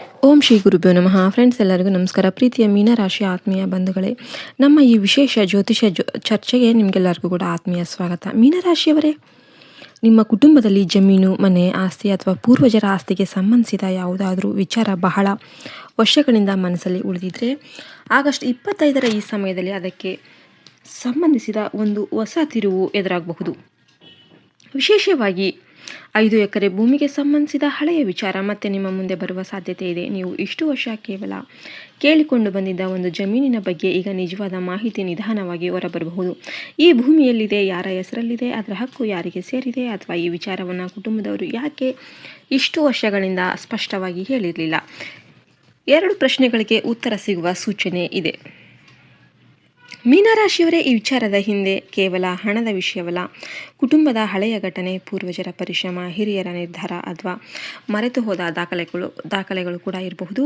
ಓಂ ಶ್ರೀ ಗುರುಭ್ಯೋ ನಮಃ. ಫ್ರೆಂಡ್ಸ್, ಎಲ್ಲರಿಗೂ ನಮಸ್ಕಾರ. ಪ್ರೀತಿಯ ಮೀನರಾಶಿ ಆತ್ಮೀಯ ಬಂಧುಗಳೇ, ನಮ್ಮ ಈ ವಿಶೇಷ ಜ್ಯೋತಿಷ ಚರ್ಚೆಗೆ ನಿಮಗೆಲ್ಲರಿಗೂ ಕೂಡ ಆತ್ಮೀಯ ಸ್ವಾಗತ. ಮೀನರಾಶಿಯವರೇ, ನಿಮ್ಮ ಕುಟುಂಬದಲ್ಲಿ ಜಮೀನು, ಮನೆ, ಆಸ್ತಿ ಅಥವಾ ಪೂರ್ವಜರ ಆಸ್ತಿಗೆ ಸಂಬಂಧಿಸಿದ ಯಾವುದಾದ್ರೂ ವಿಚಾರ ಬಹಳ ವರ್ಷಗಳಿಂದ ಮನಸ್ಸಲ್ಲಿ ಉಳಿದಿದ್ರೆ ಆಗಸ್ಟ್ 25ರ ಈ ಸಮಯದಲ್ಲಿ ಅದಕ್ಕೆ ಸಂಬಂಧಿಸಿದ ಒಂದು ಹೊಸ ತಿರುವು ಎದುರಾಗಬಹುದು. ವಿಶೇಷವಾಗಿ 5 ಎಕರೆ ಭೂಮಿಗೆ ಸಂಬಂಧಿಸಿದ ಹಳೆಯ ವಿಚಾರ ಮತ್ತೆ ನಿಮ್ಮ ಮುಂದೆ ಬರುವ ಸಾಧ್ಯತೆ ಇದೆ. ನೀವು ಇಷ್ಟು ವರ್ಷ ಕೇವಲ ಕೇಳಿಕೊಂಡು ಬಂದಿದ್ದ ಒಂದು ಜಮೀನಿನ ಬಗ್ಗೆ ಈಗ ನಿಜವಾದ ಮಾಹಿತಿ ನಿಧಾನವಾಗಿ ಹೊರಬರಬಹುದು. ಈ ಭೂಮಿಯಲ್ಲಿದೆ, ಯಾರ ಹೆಸರಲ್ಲಿದೆ, ಅದರ ಹಕ್ಕು ಯಾರಿಗೆ ಸೇರಿದೆ, ಅಥವಾ ಈ ವಿಚಾರವನ್ನು ಕುಟುಂಬದವರು ಯಾಕೆ ಇಷ್ಟು ವರ್ಷಗಳಿಂದ ಸ್ಪಷ್ಟವಾಗಿ ಹೇಳಿರಲಿಲ್ಲ. 2 ಪ್ರಶ್ನೆಗಳಿಗೆ ಉತ್ತರ ಸಿಗುವ ಸೂಚನೆ ಇದೆ. ಮೀನರಾಶಿಯವರೇ, ಈ ವಿಚಾರದ ಹಿಂದೆ ಕೇವಲ ಹಣದ ವಿಷಯವಲ್ಲ, ಕುಟುಂಬದ ಹಳೆಯ ಘಟನೆ, ಪೂರ್ವಜರ ಪರಿಶ್ರಮ, ಹಿರಿಯರ ನಿರ್ಧಾರ ಅಥವಾ ಮರೆತು ಹೋದ ದಾಖಲೆಗಳು ಕೂಡ ಇರಬಹುದು.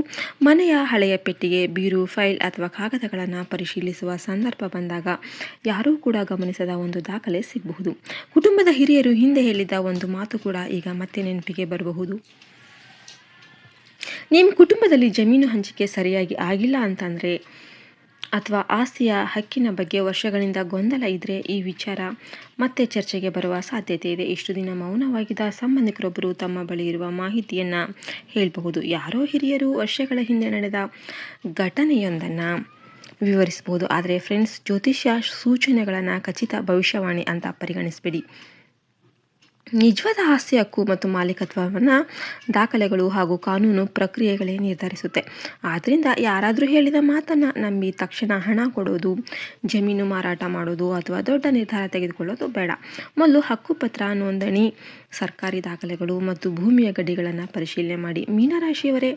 ಮನೆಯ ಹಳೆಯ ಪೆಟ್ಟಿಗೆ, ಬೀರು, ಫೈಲ್ ಅಥವಾ ಕಾಗದಗಳನ್ನು ಪರಿಶೀಲಿಸುವ ಸಂದರ್ಭ ಬಂದಾಗ ಯಾರೂ ಕೂಡ ಗಮನಿಸದ ಒಂದು ದಾಖಲೆ ಸಿಗಬಹುದು. ಕುಟುಂಬದ ಹಿರಿಯರು ಹಿಂದೆ ಹೇಳಿದ ಒಂದು ಮಾತು ಕೂಡ ಈಗ ಮತ್ತೆ ನೆನಪಿಗೆ ಬರಬಹುದು. ನಿಮ್ಮ ಕುಟುಂಬದಲ್ಲಿ ಜಮೀನು ಹಂಚಿಕೆ ಸರಿಯಾಗಿ ಆಗಿಲ್ಲ ಅಂತಂದರೆ ಅಥವಾ ಆಸ್ತಿಯ ಹಕ್ಕಿನ ಬಗ್ಗೆ ವರ್ಷಗಳಿಂದ ಗೊಂದಲ ಇದ್ದರೆ ಈ ವಿಚಾರ ಮತ್ತೆ ಚರ್ಚೆಗೆ ಬರುವ ಸಾಧ್ಯತೆ ಇದೆ. ಇಷ್ಟು ದಿನ ಮೌನವಾಗಿದ್ದ ಸಂಬಂಧಿಕರೊಬ್ಬರು ತಮ್ಮ ಬಳಿ ಇರುವ ಮಾಹಿತಿಯನ್ನು ಹೇಳಬಹುದು. ಯಾರೋ ಹಿರಿಯರು ವರ್ಷಗಳ ಹಿಂದೆ ನಡೆದ ಘಟನೆಯೊಂದನ್ನು ವಿವರಿಸಬಹುದು. ಆದರೆ ಫ್ರೆಂಡ್ಸ್, ಜ್ಯೋತಿಷ್ಯ ಸೂಚನೆಗಳನ್ನು ಖಚಿತ ಭವಿಷ್ಯವಾಣಿ ಅಂತ ಪರಿಗಣಿಸಬೇಡಿ. ನಿಜವಾದ ಆಸ್ತಿ ಹಕ್ಕು ಮತ್ತು ಮಾಲೀಕತ್ವವನ್ನು ದಾಖಲೆಗಳು ಹಾಗೂ ಕಾನೂನು ಪ್ರಕ್ರಿಯೆಗಳೇ ನಿರ್ಧರಿಸುತ್ತೆ. ಆದ್ದರಿಂದ ಯಾರಾದರೂ ಹೇಳಿದ ಮಾತನ್ನು ನಂಬಿ ತಕ್ಷಣ ಹಣ ಕೊಡೋದು, ಜಮೀನು ಮಾರಾಟ ಮಾಡೋದು ಅಥವಾ ದೊಡ್ಡ ನಿರ್ಧಾರ ತೆಗೆದುಕೊಳ್ಳೋದು ಬೇಡ. ಮೊದಲು ಹಕ್ಕುಪತ್ರ, ನೋಂದಣಿ, ಸರ್ಕಾರಿ ದಾಖಲೆಗಳು ಮತ್ತು ಭೂಮಿಯ ಗಡಿಗಳನ್ನು ಪರಿಶೀಲನೆ ಮಾಡಿ. ಮೀನರಾಶಿಯವರೇ,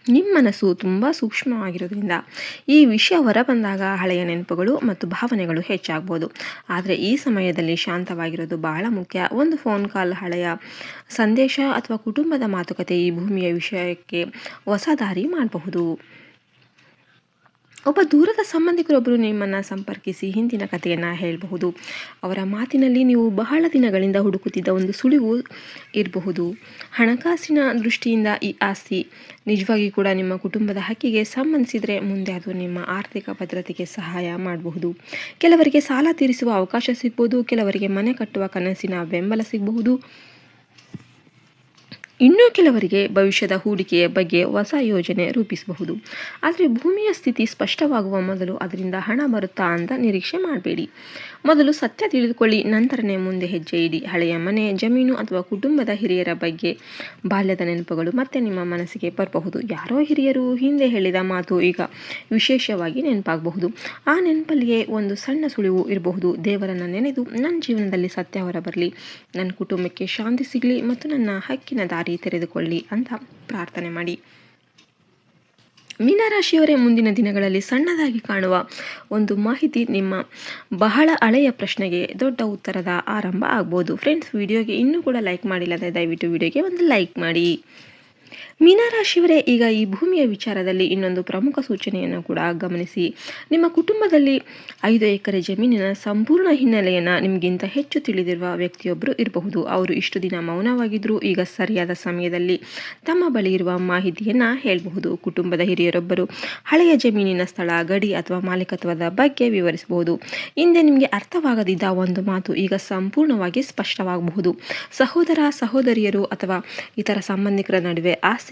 ನಿಮ್ಮ ಮನಸ್ಸು ತುಂಬ ಸೂಕ್ಷ್ಮವಾಗಿರೋದ್ರಿಂದ ಈ ವಿಷಯ ಹೊರಬಂದಾಗ ಹಳೆಯ ನೆನಪುಗಳು ಮತ್ತು ಭಾವನೆಗಳು ಹೆಚ್ಚಾಗ್ಬೋದು. ಆದರೆ ಈ ಸಮಯದಲ್ಲಿ ಶಾಂತವಾಗಿರೋದು ಬಹಳ ಮುಖ್ಯ. ಒಂದು ಫೋನ್ ಕಾಲ್, ಹಳೆಯ ಸಂದೇಶ ಅಥವಾ ಕುಟುಂಬದ ಮಾತುಕತೆ ಈ ಭೂಮಿಯ ವಿಷಯಕ್ಕೆ ಹೊಸ ದಾರಿ ಮಾಡಬಹುದು. ಒಬ್ಬ ದೂರದ ಸಂಬಂಧಿಕರೊಬ್ಬರು ನಿಮ್ಮನ್ನು ಸಂಪರ್ಕಿಸಿ ಹಿಂದಿನ ಕಥೆಯನ್ನು ಹೇಳಬಹುದು. ಅವರ ಮಾತಿನಲ್ಲಿ ನೀವು ಬಹಳ ದಿನಗಳಿಂದ ಹುಡುಕುತ್ತಿದ್ದ ಒಂದು ಸುಳಿವು ಇರಬಹುದು. ಹಣಕಾಸಿನ ದೃಷ್ಟಿಯಿಂದ ಈ ಆಸ್ತಿ ನಿಜವಾಗಿ ಕೂಡ ನಿಮ್ಮ ಕುಟುಂಬದ ಹಕ್ಕಿಗೆ ಸಂಬಂಧಿಸಿದರೆ ಮುಂದೆ ಅದು ನಿಮ್ಮ ಆರ್ಥಿಕ ಭದ್ರತೆಗೆ ಸಹಾಯ ಮಾಡಬಹುದು. ಕೆಲವರಿಗೆ ಸಾಲ ತೀರಿಸುವ ಅವಕಾಶ ಸಿಗ್ಬೋದು, ಕೆಲವರಿಗೆ ಮನೆ ಕಟ್ಟುವ ಕನಸಿನ ಬೆಂಬಲ ಸಿಗಬಹುದು, ಇನ್ನೂ ಕೆಲವರಿಗೆ ಭವಿಷ್ಯದ ಹೂಡಿಕೆಯ ಬಗ್ಗೆ ಹೊಸ ಯೋಜನೆ ರೂಪಿಸಬಹುದು. ಆದರೆ ಭೂಮಿಯ ಸ್ಥಿತಿ ಸ್ಪಷ್ಟವಾಗುವ ಮೊದಲು ಅದರಿಂದ ಹಣ ಬರುತ್ತಾ ಅಂತ ನಿರೀಕ್ಷೆ ಮಾಡಬೇಡಿ. ಮೊದಲು ಸತ್ಯ ತಿಳಿದುಕೊಳ್ಳಿ, ನಂತರನೇ ಮುಂದೆ ಹೆಜ್ಜೆ ಇಡಿ. ಹಳೆಯ ಮನೆ, ಜಮೀನು ಅಥವಾ ಕುಟುಂಬದ ಹಿರಿಯರ ಬಗ್ಗೆ ಬಾಲ್ಯದ ನೆನಪುಗಳು ಮತ್ತೆ ನಿಮ್ಮ ಮನಸ್ಸಿಗೆ ಬರಬಹುದು. ಯಾರೋ ಹಿರಿಯರು ಹಿಂದೆ ಹೇಳಿದ ಮಾತು ಈಗ ವಿಶೇಷವಾಗಿ ನೆನಪಾಗಬಹುದು. ಆ ನೆನಪಲ್ಲಿಯೇ ಒಂದು ಸಣ್ಣ ಸುಳಿವು ಇರಬಹುದು. ದೇವರನ್ನು ನೆನೆದು ನನ್ನ ಜೀವನದಲ್ಲಿ ಸತ್ಯ ಹೊರಬರಲಿ, ನನ್ನ ಕುಟುಂಬಕ್ಕೆ ಶಾಂತಿ ಸಿಗಲಿ ಮತ್ತು ನನ್ನ ಹಕ್ಕಿನ ದಾರಿ ತೆರೆದುಕೊಳ್ಳಿ ಅಂತ ಪ್ರಾರ್ಥನೆ ಮಾಡಿ. ಮೀನರಾಶಿಯವರೇ, ಮುಂದಿನ ದಿನಗಳಲ್ಲಿ ಸಣ್ಣದಾಗಿ ಕಾಣುವ ಒಂದು ಮಾಹಿತಿ ನಿಮ್ಮ ಬಹಳ ಹಳೆಯ ಪ್ರಶ್ನೆಗೆ ದೊಡ್ಡ ಉತ್ತರದ ಆರಂಭ ಆಗ್ಬೋದು. ಫ್ರೆಂಡ್ಸ್, ವಿಡಿಯೋಗೆ ಇನ್ನೂ ಕೂಡ ಲೈಕ್ ಮಾಡಿಲ್ಲ, ದಯವಿಟ್ಟು ವಿಡಿಯೋಗೆ ಒಂದು ಲೈಕ್ ಮಾಡಿ. ಮೀನರಾಶಿಯವರೇ, ಈಗ ಈ ಭೂಮಿಯ ವಿಚಾರದಲ್ಲಿ ಇನ್ನೊಂದು ಪ್ರಮುಖ ಸೂಚನೆಯನ್ನು ಕೂಡ ಗಮನಿಸಿ. ನಿಮ್ಮ ಕುಟುಂಬದಲ್ಲಿ 5 ಎಕರೆ ಜಮೀನಿನ ಸಂಪೂರ್ಣ ಹಿನ್ನೆಲೆಯನ್ನು ನಿಮಗಿಂತ ಹೆಚ್ಚು ತಿಳಿದಿರುವ ವ್ಯಕ್ತಿಯೊಬ್ಬರು ಇರಬಹುದು. ಅವರು ಇಷ್ಟು ದಿನ ಮೌನವಾಗಿದ್ದರೂ ಈಗ ಸರಿಯಾದ ಸಮಯದಲ್ಲಿ ತಮ್ಮ ಬಳಿ ಇರುವ ಮಾಹಿತಿಯನ್ನು ಹೇಳಬಹುದು. ಕುಟುಂಬದ ಹಿರಿಯರೊಬ್ಬರು ಹಳೆಯ ಜಮೀನಿನ ಸ್ಥಳ, ಗಡಿ ಅಥವಾ ಮಾಲೀಕತ್ವದ ಬಗ್ಗೆ ವಿವರಿಸಬಹುದು. ಹಿಂದೆ ನಿಮಗೆ ಅರ್ಥವಾಗದಿದ್ದ ಒಂದು ಮಾತು ಈಗ ಸಂಪೂರ್ಣವಾಗಿ ಸ್ಪಷ್ಟವಾಗಬಹುದು. ಸಹೋದರ, ಸಹೋದರಿಯರು ಅಥವಾ ಇತರ ಸಂಬಂಧಿಕರ ನಡುವೆ ಆಸ್ತಿ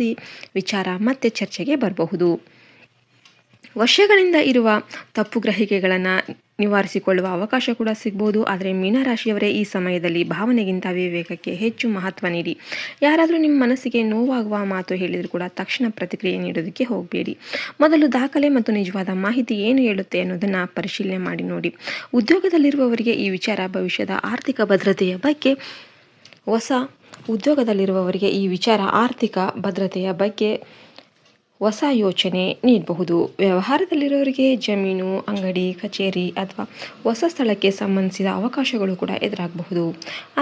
ವಿಚಾರ ಮತ್ತೆ ಚರ್ಚೆಗೆ ಬರಬಹುದು. ವರ್ಷಗಳಿಂದ ಇರುವ ತಪ್ಪು ಗ್ರಹಿಕೆಗಳನ್ನು ನಿವಾರಿಸಿಕೊಳ್ಳುವ ಅವಕಾಶ ಕೂಡ ಸಿಗ್ಬೋದು. ಆದರೆ ಮೀನರಾಶಿಯವರೇ, ಈ ಸಮಯದಲ್ಲಿ ಭಾವನೆಗಿಂತ ವಿವೇಕಕ್ಕೆ ಹೆಚ್ಚು ಮಹತ್ವ ನೀಡಿ. ಯಾರಾದರೂ ನಿಮ್ಮ ಮನಸ್ಸಿಗೆ ನೋವಾಗುವ ಮಾತು ಹೇಳಿದರೂ ಕೂಡ ತಕ್ಷಣ ಪ್ರತಿಕ್ರಿಯೆ ನೀಡೋದಕ್ಕೆ ಹೋಗಬೇಡಿ. ಮೊದಲು ದಾಖಲೆ ಮತ್ತು ನಿಜವಾದ ಮಾಹಿತಿ ಏನು ಹೇಳುತ್ತೆ ಅನ್ನೋದನ್ನು ಪರಿಶೀಲನೆ ಮಾಡಿ ನೋಡಿ. ಉದ್ಯೋಗದಲ್ಲಿರುವವರಿಗೆ ಈ ವಿಚಾರ ಭವಿಷ್ಯದ ಆರ್ಥಿಕ ಭದ್ರತೆಯ ಬಗ್ಗೆ ಹೊಸ ಯೋಚನೆ ನೀಡಬಹುದು. ವ್ಯವಹಾರದಲ್ಲಿರೋರಿಗೆ ಜಮೀನು, ಅಂಗಡಿ, ಕಚೇರಿ ಅಥವಾ ಹೊಸ ಸ್ಥಳಕ್ಕೆ ಸಂಬಂಧಿಸಿದ ಅವಕಾಶಗಳು ಕೂಡ ಎದುರಾಗಬಹುದು.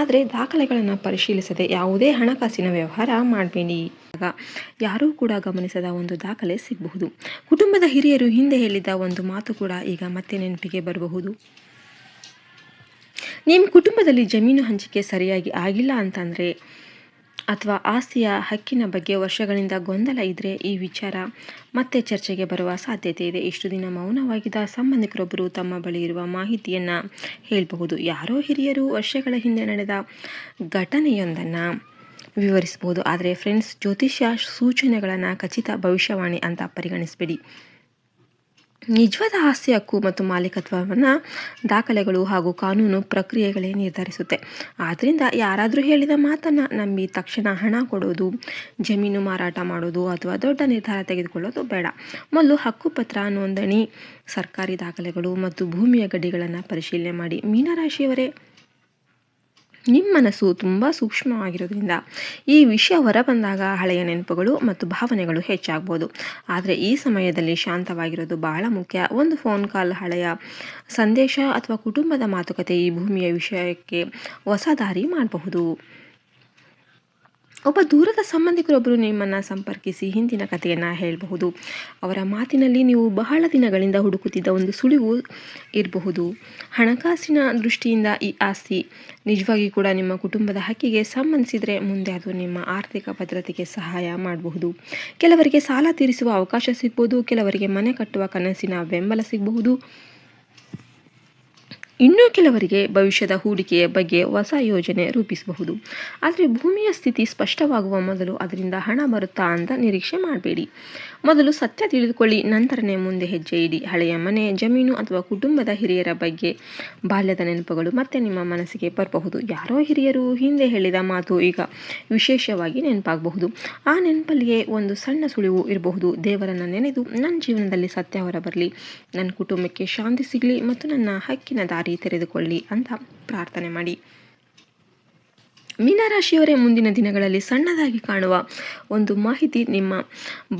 ಆದರೆ ದಾಖಲೆಗಳನ್ನು ಪರಿಶೀಲಿಸದೆ ಯಾವುದೇ ಹಣಕಾಸಿನ ವ್ಯವಹಾರ ಮಾಡಬೇಡಿ. ಯಾರೂ ಕೂಡ ಗಮನಿಸದ ಒಂದು ದಾಖಲೆ ಸಿಗಬಹುದು. ಕುಟುಂಬದ ಹಿರಿಯರು ಹಿಂದೆ ಹೇಳಿದ ಒಂದು ಮಾತು ಕೂಡ ಈಗ ಮತ್ತೆ ನೆನಪಿಗೆ ಬರಬಹುದು. ನಿಮ್ಮ ಕುಟುಂಬದಲ್ಲಿ ಜಮೀನು ಹಂಚಿಕೆ ಸರಿಯಾಗಿ ಆಗಿಲ್ಲ ಅಂತಂದರೆ ಅಥವಾ ಆಸ್ತಿಯ ಹಕ್ಕಿನ ಬಗ್ಗೆ ವರ್ಷಗಳಿಂದ ಗೊಂದಲ ಇದ್ದರೆ ಈ ವಿಚಾರ ಮತ್ತೆ ಚರ್ಚೆಗೆ ಬರುವ ಸಾಧ್ಯತೆ ಇದೆ. ಇಷ್ಟು ದಿನ ಮೌನವಾಗಿದ್ದ ಸಂಬಂಧಿಕರೊಬ್ಬರು ತಮ್ಮ ಬಳಿ ಇರುವ ಮಾಹಿತಿಯನ್ನು ಹೇಳಬಹುದು. ಯಾರೋ ಹಿರಿಯರು ವರ್ಷಗಳ ಹಿಂದೆ ನಡೆದ ಘಟನೆಯೊಂದನ್ನು ವಿವರಿಸಬಹುದು. ಆದರೆ ಫ್ರೆಂಡ್ಸ್, ಜ್ಯೋತಿಷ್ಯ ಸೂಚನೆಗಳನ್ನು ಖಚಿತ ಭವಿಷ್ಯವಾಣಿ ಅಂತ ಪರಿಗಣಿಸಬೇಡಿ. ನಿಜವಾದ ಆಸ್ತಿ ಹಕ್ಕು ಮತ್ತು ಮಾಲೀಕತ್ವವನ್ನು ದಾಖಲೆಗಳು ಹಾಗೂ ಕಾನೂನು ಪ್ರಕ್ರಿಯೆಗಳೇ ನಿರ್ಧರಿಸುತ್ತೆ. ಆದ್ದರಿಂದ ಯಾರಾದರೂ ಹೇಳಿದ ಮಾತನ್ನು ನಂಬಿ ತಕ್ಷಣ ಹಣ ಕೊಡೋದು, ಜಮೀನು ಮಾರಾಟ ಮಾಡೋದು ಅಥವಾ ದೊಡ್ಡ ನಿರ್ಧಾರ ತೆಗೆದುಕೊಳ್ಳೋದು ಬೇಡ. ಮೊದಲು ಹಕ್ಕುಪತ್ರ, ನೋಂದಣಿ, ಸರ್ಕಾರಿ ದಾಖಲೆಗಳು ಮತ್ತು ಭೂಮಿಯ ಗಡಿಗಳನ್ನು ಪರಿಶೀಲನೆ ಮಾಡಿ. ಮೀನರಾಶಿಯವರೇ, ನಿಮ್ಮ ಮನಸ್ಸು ತುಂಬ ಸೂಕ್ಷ್ಮವಾಗಿರೋದ್ರಿಂದ ಈ ವಿಷಯ ಹೊರಬಂದಾಗ ಹಳೆಯ ನೆನಪುಗಳು ಮತ್ತು ಭಾವನೆಗಳು ಹೆಚ್ಚಾಗ್ಬೋದು. ಆದರೆ ಈ ಸಮಯದಲ್ಲಿ ಶಾಂತವಾಗಿರೋದು ಬಹಳ ಮುಖ್ಯ. ಒಂದು ಫೋನ್ ಕಾಲ್, ಹಳೆಯ ಸಂದೇಶ ಅಥವಾ ಕುಟುಂಬದ ಮಾತುಕತೆ ಈ ಭೂಮಿಯ ವಿಷಯಕ್ಕೆ ಹೊಸ ದಾರಿ ಮಾಡಬಹುದು. ಒಬ್ಬ ದೂರದ ಸಂಬಂಧಿಕರೊಬ್ಬರು ನಿಮ್ಮನ್ನು ಸಂಪರ್ಕಿಸಿ ಹಿಂದಿನ ಕಥೆಯನ್ನು ಹೇಳಬಹುದು. ಅವರ ಮಾತಿನಲ್ಲಿ ನೀವು ಬಹಳ ದಿನಗಳಿಂದ ಹುಡುಕುತ್ತಿದ್ದ ಒಂದು ಸುಳಿವು ಇರಬಹುದು. ಹಣಕಾಸಿನ ದೃಷ್ಟಿಯಿಂದ ಈ ಆಸ್ತಿ ನಿಜವಾಗಿ ಕೂಡ ನಿಮ್ಮ ಕುಟುಂಬದ ಹಕ್ಕಿಗೆ ಸಂಬಂಧಿಸಿದರೆ ಮುಂದೆ ಅದು ನಿಮ್ಮ ಆರ್ಥಿಕ ಭದ್ರತೆಗೆ ಸಹಾಯ ಮಾಡಬಹುದು. ಕೆಲವರಿಗೆ ಸಾಲ ತೀರಿಸುವ ಅವಕಾಶ ಸಿಗ್ಬೋದು, ಕೆಲವರಿಗೆ ಮನೆ ಕಟ್ಟುವ ಕನಸಿನ ಬೆಂಬಲ ಸಿಗಬಹುದು, ಇನ್ನೂ ಕೆಲವರಿಗೆ ಭವಿಷ್ಯದ ಹೂಡಿಕೆಯ ಬಗ್ಗೆ ಹೊಸ ಯೋಜನೆ ರೂಪಿಸಬಹುದು. ಆದರೆ ಭೂಮಿಯ ಸ್ಥಿತಿ ಸ್ಪಷ್ಟವಾಗುವ ಮೊದಲು ಅದರಿಂದ ಹಣ ಬರುತ್ತಾ ಅಂತ ನಿರೀಕ್ಷೆ ಮಾಡಬೇಡಿ. ಮೊದಲು ಸತ್ಯ ತಿಳಿದುಕೊಳ್ಳಿ, ನಂತರನೇ ಮುಂದೆ ಹೆಜ್ಜೆ ಇಡಿ. ಹಳೆಯ ಮನೆ, ಜಮೀನು ಅಥವಾ ಕುಟುಂಬದ ಹಿರಿಯರ ಬಗ್ಗೆ ಬಾಲ್ಯದ ನೆನಪುಗಳು ಮತ್ತೆ ನಿಮ್ಮ ಮನಸ್ಸಿಗೆ ಬರಬಹುದು. ಯಾರೋ ಹಿರಿಯರು ಹಿಂದೆ ಹೇಳಿದ ಮಾತು ಈಗ ವಿಶೇಷವಾಗಿ ನೆನಪಾಗಬಹುದು. ಆ ನೆನಪಲ್ಲಿಯೇ ಒಂದು ಸಣ್ಣ ಸುಳಿವು ಇರಬಹುದು. ದೇವರನ್ನು ನೆನೆದು ನನ್ನ ಜೀವನದಲ್ಲಿ ಸತ್ಯ ಹೊರಬರಲಿ, ನನ್ನ ಕುಟುಂಬಕ್ಕೆ ಶಾಂತಿ ಸಿಗಲಿ ಮತ್ತು ನನ್ನ ಹಕ್ಕಿನ ದಾರಿ ತೆರೆದುಕೊಳ್ಳಿ ಅಂತ ಪ್ರಾರ್ಥನೆ ಮಾಡಿ. ಮೀನರಾಶಿಯವರೇ, ಮುಂದಿನ ದಿನಗಳಲ್ಲಿ ಸಣ್ಣದಾಗಿ ಕಾಣುವ ಒಂದು ಮಾಹಿತಿ ನಿಮ್ಮ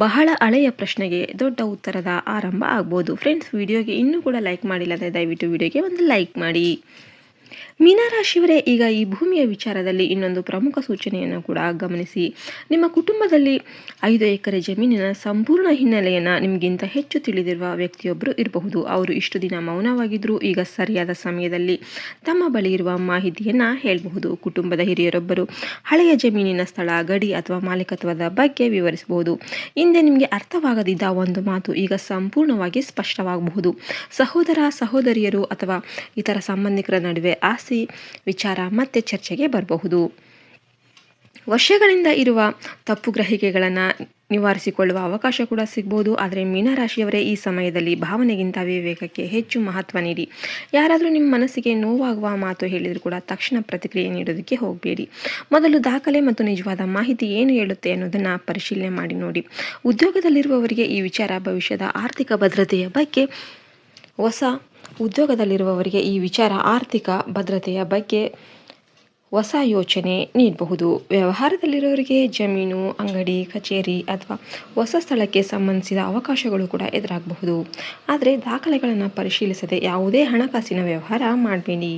ಬಹಳ ಹಳೆಯ ಪ್ರಶ್ನೆಗೆ ದೊಡ್ಡ ಉತ್ತರದ ಆರಂಭ ಆಗ್ಬೋದು. ಫ್ರೆಂಡ್ಸ್, ವಿಡಿಯೋಗೆ ಇನ್ನೂ ಕೂಡ ಲೈಕ್ ಮಾಡಿಲ್ಲದೆ ದಯವಿಟ್ಟು ವಿಡಿಯೋಗೆ ಒಂದು ಲೈಕ್ ಮಾಡಿ. ಮೀನರಾಶಿಯವರೇ, ಈಗ ಈ ಭೂಮಿಯ ವಿಚಾರದಲ್ಲಿ ಇನ್ನೊಂದು ಪ್ರಮುಖ ಸೂಚನೆಯನ್ನು ಕೂಡ ಗಮನಿಸಿ. ನಿಮ್ಮ ಕುಟುಂಬದಲ್ಲಿ 5 ಎಕರೆ ಜಮೀನಿನ ಸಂಪೂರ್ಣ ಹಿನ್ನೆಲೆಯನ್ನು ನಿಮಗಿಂತ ಹೆಚ್ಚು ತಿಳಿದಿರುವ ವ್ಯಕ್ತಿಯೊಬ್ಬರು ಇರಬಹುದು. ಅವರು ಇಷ್ಟು ದಿನ ಮೌನವಾಗಿದ್ದರೂ ಈಗ ಸರಿಯಾದ ಸಮಯದಲ್ಲಿ ತಮ್ಮ ಬಳಿ ಇರುವ ಮಾಹಿತಿಯನ್ನು ಹೇಳಬಹುದು. ಕುಟುಂಬದ ಹಿರಿಯರೊಬ್ಬರು ಹಳೆಯ ಜಮೀನಿನ ಸ್ಥಳ, ಗಡಿ ಅಥವಾ ಮಾಲೀಕತ್ವದ ಬಗ್ಗೆ ವಿವರಿಸಬಹುದು. ಹಿಂದೆ ನಿಮಗೆ ಅರ್ಥವಾಗದಿದ್ದ ಒಂದು ಮಾತು ಈಗ ಸಂಪೂರ್ಣವಾಗಿ ಸ್ಪಷ್ಟವಾಗಬಹುದು. ಸಹೋದರ, ಸಹೋದರಿಯರು ಅಥವಾ ಇತರ ಸಂಬಂಧಿಕರ ನಡುವೆ ಆಸ್ತಿ ವಿಚಾರ ಮತ್ತೆ ಚರ್ಚೆಗೆ ಬರಬಹುದು. ವರ್ಷಗಳಿಂದ ಇರುವ ತಪ್ಪು ಗ್ರಹಿಕೆಗಳನ್ನು ನಿವಾರಿಸಿಕೊಳ್ಳುವ ಅವಕಾಶ ಕೂಡ ಸಿಗ್ಬೋದು. ಆದರೆ ಮೀನರಾಶಿಯವರೇ, ಈ ಸಮಯದಲ್ಲಿ ಭಾವನೆಗಿಂತ ವಿವೇಕಕ್ಕೆ ಹೆಚ್ಚು ಮಹತ್ವ ನೀಡಿ. ಯಾರಾದರೂ ನಿಮ್ಮ ಮನಸ್ಸಿಗೆ ನೋವಾಗುವ ಮಾತು ಹೇಳಿದರೂ ಕೂಡ ತಕ್ಷಣ ಪ್ರತಿಕ್ರಿಯೆ ನೀಡೋದಕ್ಕೆ ಹೋಗಬೇಡಿ. ಮೊದಲು ದಾಖಲೆ ಮತ್ತು ನಿಜವಾದ ಮಾಹಿತಿ ಏನು ಹೇಳುತ್ತೆ ಅನ್ನೋದನ್ನು ಪರಿಶೀಲನೆ ಮಾಡಿ ನೋಡಿ. ಉದ್ಯೋಗದಲ್ಲಿರುವವರಿಗೆ ಈ ವಿಚಾರ ಭವಿಷ್ಯದ ಆರ್ಥಿಕ ಭದ್ರತೆಯ ಬಗ್ಗೆ ಹೊಸ ಯೋಚನೆ ನೀಡಬಹುದು. ವ್ಯವಹಾರದಲ್ಲಿರೋರಿಗೆ ಜಮೀನು, ಅಂಗಡಿ, ಕಚೇರಿ ಅಥವಾ ಹೊಸ ಸ್ಥಳಕ್ಕೆ ಸಂಬಂಧಿಸಿದ ಅವಕಾಶಗಳು ಕೂಡ ಎದುರಾಗಬಹುದು. ಆದರೆ ದಾಖಲೆಗಳನ್ನು ಪರಿಶೀಲಿಸದೆ ಯಾವುದೇ ಹಣಕಾಸಿನ ವ್ಯವಹಾರ ಮಾಡಬೇಡಿ.